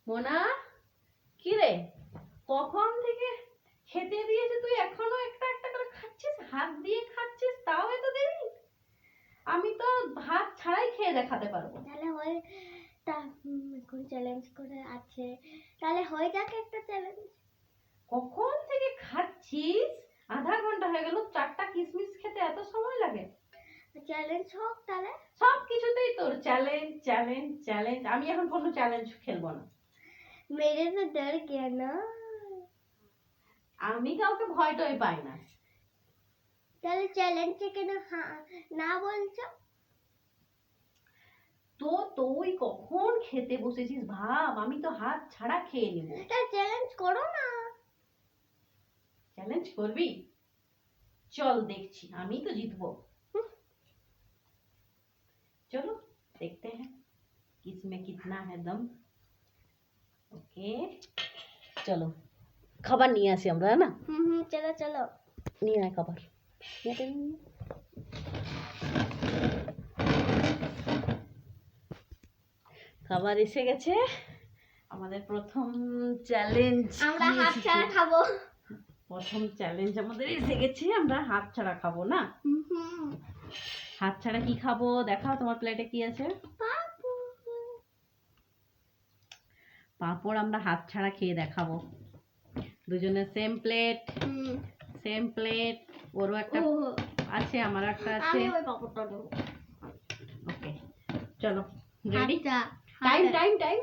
মোনা, কি রে, কখন থেকে খেতে দিয়েছে তুই এখনো একটা একটা করে খাচ্ছিস? হাত দিয়ে খাচ্ছিস তাও এত দেরি? আমি তো ভাত ছাড়াই খেয়ে দেখাতে পারবো। তাহলে হয় তা এখন চ্যালেঞ্জ করে আছে, তাহলে হয়ে যাক একটা চ্যালেঞ্জ। কখন থেকে খাচ্ছিস? আধা ঘন্টা হয়ে গেল। 4টা কিশমিশ খেতে এত সময় লাগে? চ্যালেঞ্জ হোক তাহলে। সব কিছুতেই তোর চ্যালেঞ্জ চ্যালেঞ্জ চ্যালেঞ্জ। আমি এখন কোনো চ্যালেঞ্জ খেলবো না। মেরে তো ডর গিয়া না। আমি কাউকে ভয় টয় পাই না। তাহলে চ্যালেঞ্জে কেন না বলছো? তো তুই কখন খেতে বসেছিস ভাব, আমি তো হাত ছাড়া খেয়ে নেব। তাহলে চ্যালেঞ্জ করো না। চ্যালেঞ্জ করবি? চল দেখছি, আমি তো জিতবো। चलो देखते हैं किसमें कितना है दम। ওকে, চলো খাবার নিয়ে আসি আমরা, না? চলো চলো নিয়ে আয় খাবার। খাবার এসে গেছে। আমাদের প্রথম চ্যালেঞ্জ, আমরা হাত ছাড়া খাবো। প্রথম চ্যালেঞ্জ আমাদের এসে গেছে। আমরা হাত ছাড়া খাবো, না? হাত ছাড়া কি খাবো দেখাও, তোমার প্লেটে কি আছে? পাঁপড় আমরা হাত ছাড়া খেয়ে দেখাবো। দুজনের সেম প্লেট, সেম প্লেট। ওরও একটা আছে, আমার একটা আছে। আমি ওই পাপড়টা নেব। ওকে চলো, ready? Time time time time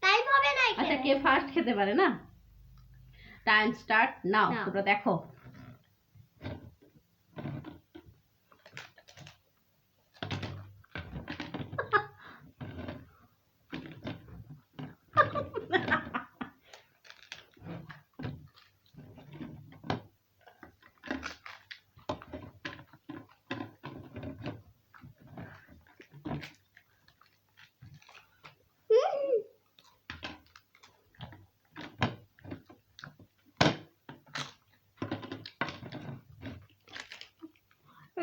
time হবে না। আচ্ছা, কে ফার্স্ট খেতে পারে, না? Time start now. তোমরা দেখো।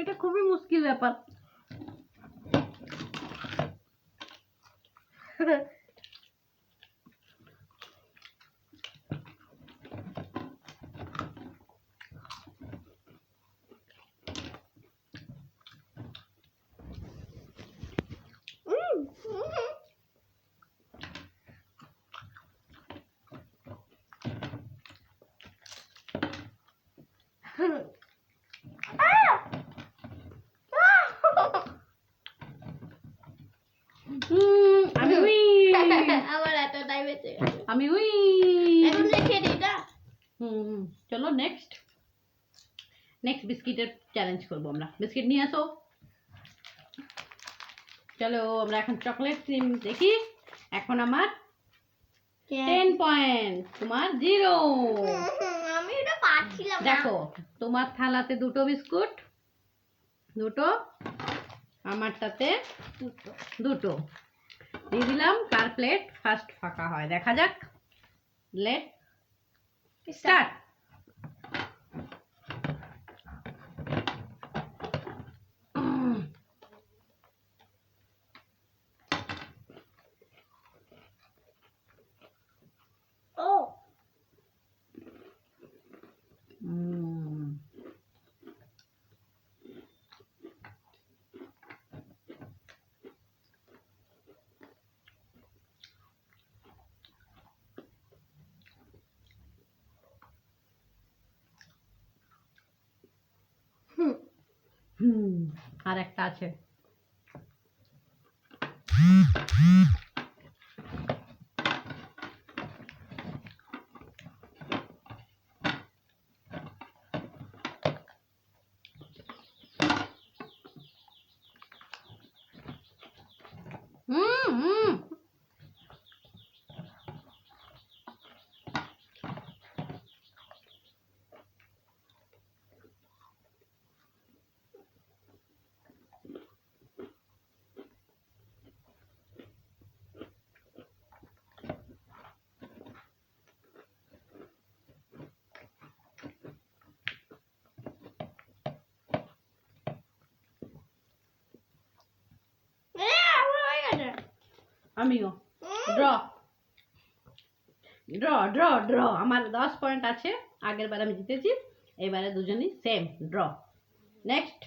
এটা খুবই মুশকিল ব্যাপার। আমি আমার এত টাইম এসে গেছে। আমি এখন লিখে দিই না। চলো নেক্সট বিস্কিটের চ্যালেঞ্জ করবো আমরা। বিস্কিট নিয়ে আসো। চলো আমরা এখন চকলেট ক্রিম দেখি। এখন আমার 10 পয়েন্ট, তোমার 0। আমি এটা পাচ্ছিলাম না। দেখো, তোমার থালাতে 2টো বিস্কুট, 2টো, আমারটাতে 2টো দিয়ে দিলাম। কার প্লেট ফার্স্ট ফাঁকা হয় দেখা যাক। Let start. ও আর একটা আছে। আমিও ড্র। ড্র ড্র ড্র আমার 10 পয়েন্ট আছে, আগের বার আমি জিতেছি, এবারে দুজনই সেম ড্র। নেক্সট।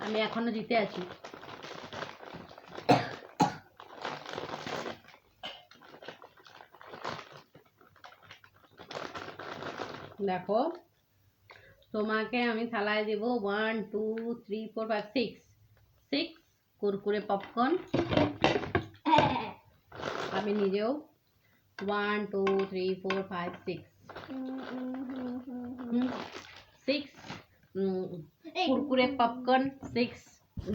আমি এখনো জিতে আছি। দেখো তোমাকে আমি থালায় দেব 1 2 3 4 5 6 6 কুরকুরে পপকর্ন। আমি নিজেও 1 2 3 4 5 6 6 কুরকুরে পপকর্ন 6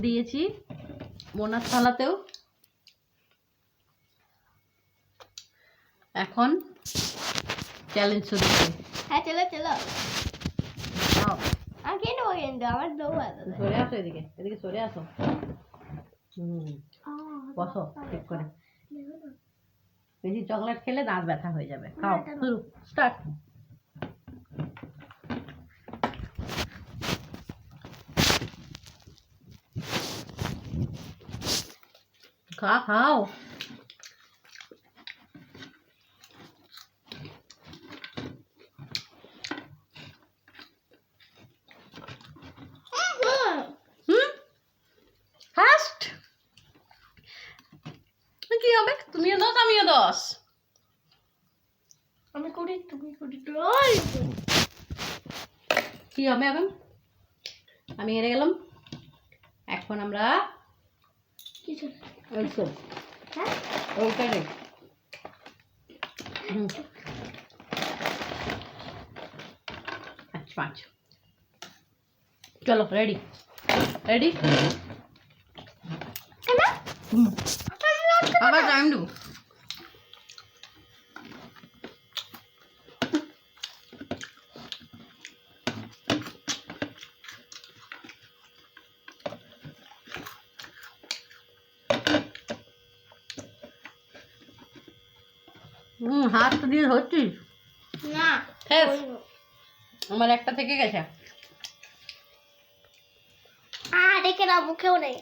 দিয়েছি। মোনার থালাতেও। এখন চ্যালেঞ্জ শুরু করি। হ্যাঁ চলো চলো, নাও, আমি খেয়ে নেবো কিন্তু আমার দৌ আছে। সরে আসো এদিকে, এদিকে সরে আসো। বসো ঠিক করে। বেশি চকলেট খেলে দাঁত ব্যথা হয়ে যাবে। খাও, শুরু, স্টার্ট। খাও। ফার্স্ট কি হবে? তুমিও 10 আমিও 10। আমি করি তুমি করি। কি হবে এখন? আমি হেরে গেলাম। এখন আমরা কিছু ওইসব হ্যাঁ ওইখানে আচ্ছা 5 চলো রেডি রেডি আবার টাইম দেবো। হাত দিয়ে ধরছিস না ফেস। আমার একটা থেকে গেছে। দেখে না মুখেও নেই।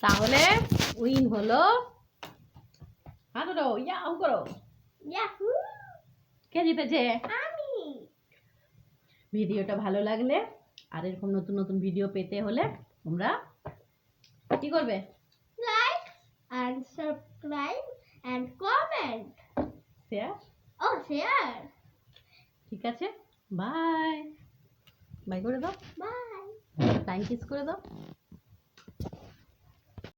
তাহলে উইন হলো, হাত ওঠো, ইয়াও করো। ইয়াহু, কে জিতেছে? আমি। ভিডিওটা ভালো লাগলে আর এরকম নতুন নতুন ভিডিও পেতে হলে তোমরা কি করবে? Like and subscribe and comment. Share. Oh, share. ঠিক আছে, বাই বাই করে দাও, Bye. টাইম কিস করে দাও।